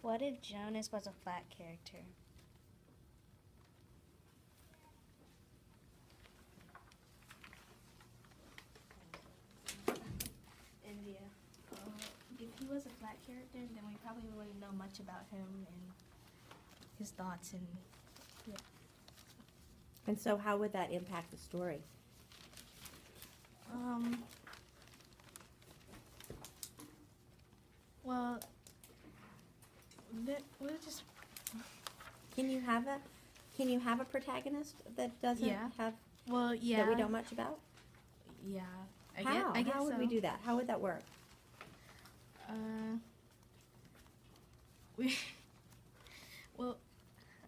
What if Jonas was a flat character? India. If he was a flat character, then we probably wouldn't know much about him and his thoughts and yeah. And so how would that impact the story? Well, we'll just Can you have a protagonist that doesn't Yeah. have yeah. that we don't much about? Yeah. How? I guess How would so. we do that? How would that work? We well,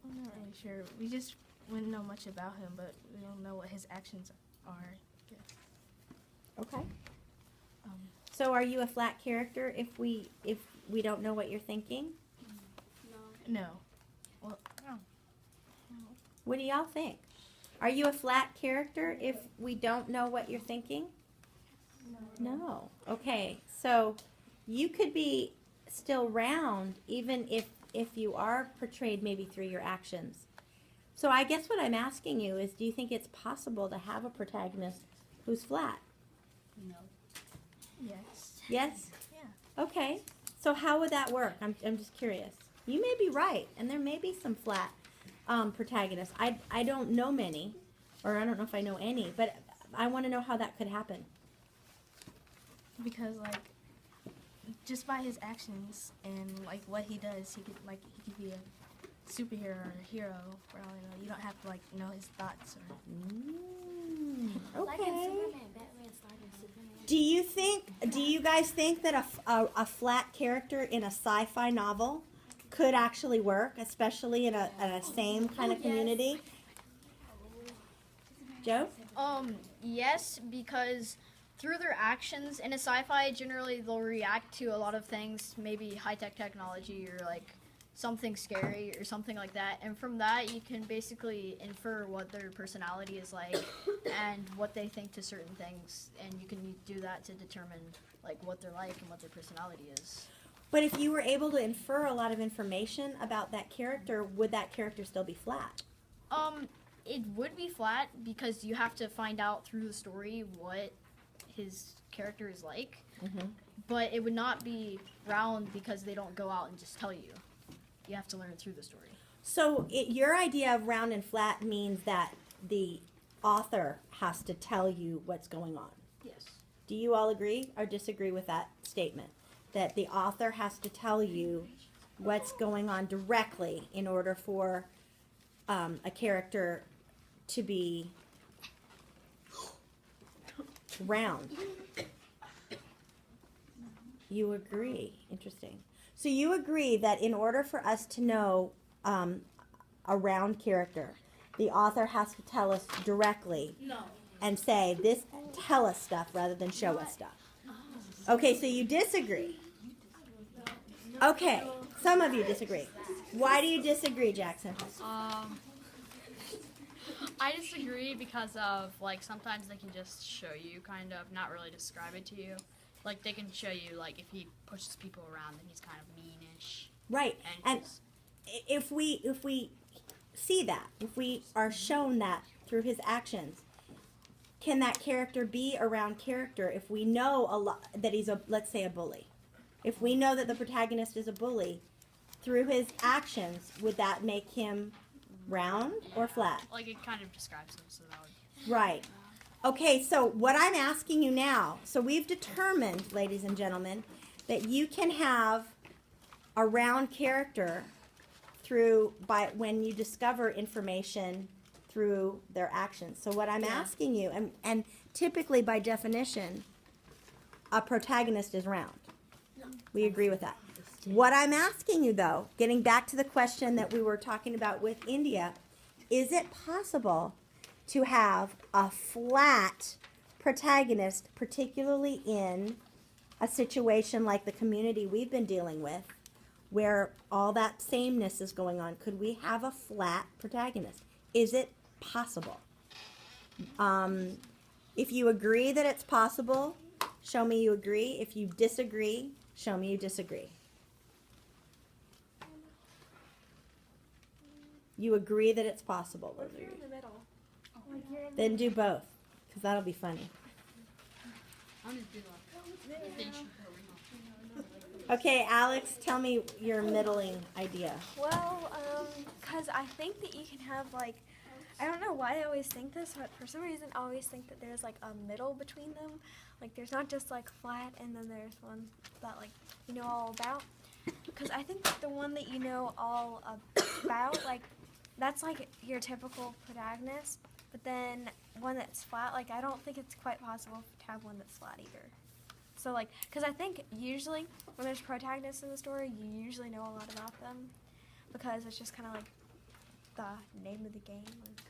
I'm not really sure. We just wouldn't know much about him, but we don't know what his actions are. Yeah. Okay. So are you a flat character if we don't know what you're thinking? No. Well, no. What do y'all think? Are you a flat character if we don't know what you're thinking? No. Okay. So you could be still round even if you are portrayed maybe through your actions. So I guess what I'm asking you is, do you think it's possible to have a protagonist who's flat? No. Yes. Yes? Yeah. Okay. So how would that work? I'm just curious. You may be right, and there may be some flat protagonists. I don't know many, or I don't know if I know any, but I want to know how that could happen. Because just by his actions and what he does, he could be a superhero or a hero for all you know. You don't have to know his thoughts or. Okay. Like in Superman, Batman started Superman. Do you guys think that a flat character in a sci-fi novel could actually work, especially in a same kind of community? Joe? Yes, because through their actions in a sci-fi, generally they'll react to a lot of things, maybe high-tech technology or something scary or something like that. And from that, you can basically infer what their personality is like and what they think to certain things. And you can do that to determine what they're like and what their personality is. But if you were able to infer a lot of information about that character, would that character still be flat? It would be flat because you have to find out through the story what his character is like. Mm-hmm. But it would not be round because they don't go out and just tell you. You have to learn through the story. So your idea of round and flat means that the author has to tell you what's going on. Yes. Do you all agree or disagree with that statement? That the author has to tell you what's going on directly in order for a character to be round. You agree. Interesting. So you agree that in order for us to know a round character, the author has to tell us directly and say, this, tell us stuff rather than show us stuff. Okay, so you disagree. Okay, some of you disagree. Why do you disagree, Jackson? I disagree because of sometimes they can just show you, kind of, not really describe it to you. They can show you if he pushes people around, then he's kind of meanish. Right, and if we see that, if we are shown that through his actions, can that character be a round character if we know a lot that he's let's say a bully? If we know that the protagonist is a bully, through his actions, would that make him round or flat? It kind of describes him, so that would... Right. Okay, so what I'm asking you now, so we've determined, ladies and gentlemen, that you can have a round character when you discover information through their actions. So what I'm asking you, and typically by definition, a protagonist is round. We agree with that. What I'm asking you, though, getting back to the question that we were talking about with India, is it possible to have a flat protagonist, particularly in a situation like the community we've been dealing with, where all that sameness is going on? Could we have a flat protagonist? Is it possible? If you agree that it's possible, show me you agree. If you disagree, show me you disagree. You agree that it's possible. What if you're in the middle? Then do both, because that'll be funny. I'm just doing Okay, Alex, tell me your middling idea. Well, because I think that you can have like, I don't know why I always think this, but for some reason I always think that there's like a middle between them. Like there's not just like flat and then there's one that like you know all about. Because I think that the one that you know all about, like that's like your typical protagonist. But then one that's flat, like I don't think it's quite possible to have one that's flat either. So like, because I think usually when there's protagonists in the story, you usually know a lot about them because it's just kind of like the name of the game,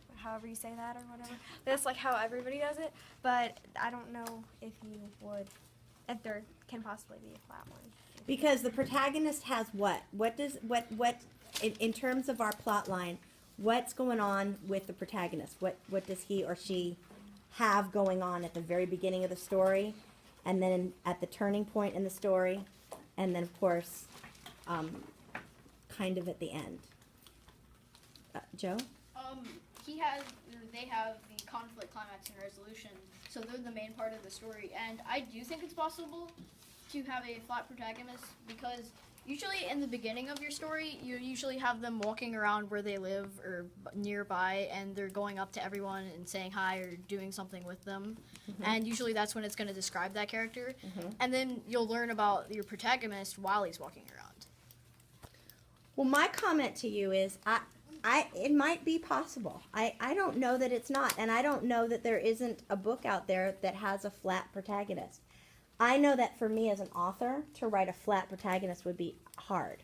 or however you say that or whatever. That's like how everybody does it. But I don't know if you would, if there can possibly be a flat one. Because the protagonist has what? What in terms of our plot line, what's going on with the protagonist? What does he or she have going on at the very beginning of the story, and then at the turning point in the story, and then of course, kind of at the end? Joe? He has, or they have the conflict, climax, and resolution, so they're the main part of the story. And I do think it's possible to have a flat protagonist because usually in the beginning of your story, you usually have them walking around where they live or nearby, and they're going up to everyone and saying hi or doing something with them. And usually that's when it's going to describe that character. And then you'll learn about your protagonist while he's walking around. Well, my comment to you is, it might be possible. I don't know that it's not, and I don't know that there isn't a book out there that has a flat protagonist. I know that for me as an author, to write a flat protagonist would be hard.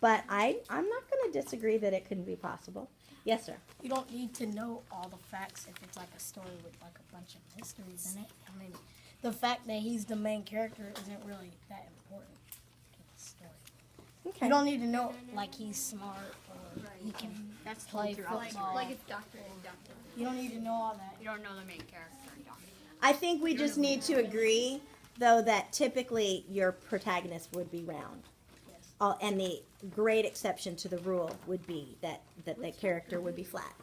But I'm not going to disagree that it couldn't be possible. Yes, sir. You don't need to know all the facts if it's like a story with like a bunch of mysteries in it. I mean, the fact that he's the main character isn't really that important to the story. Okay. You don't need to know like he's smart or he can That's play throughout the football. story. if Doctor You don't need to know all that. You don't know the main character. I think we just need to agree, though, that typically your protagonist would be round. Yes. And the great exception to the rule would be that the character would be flat.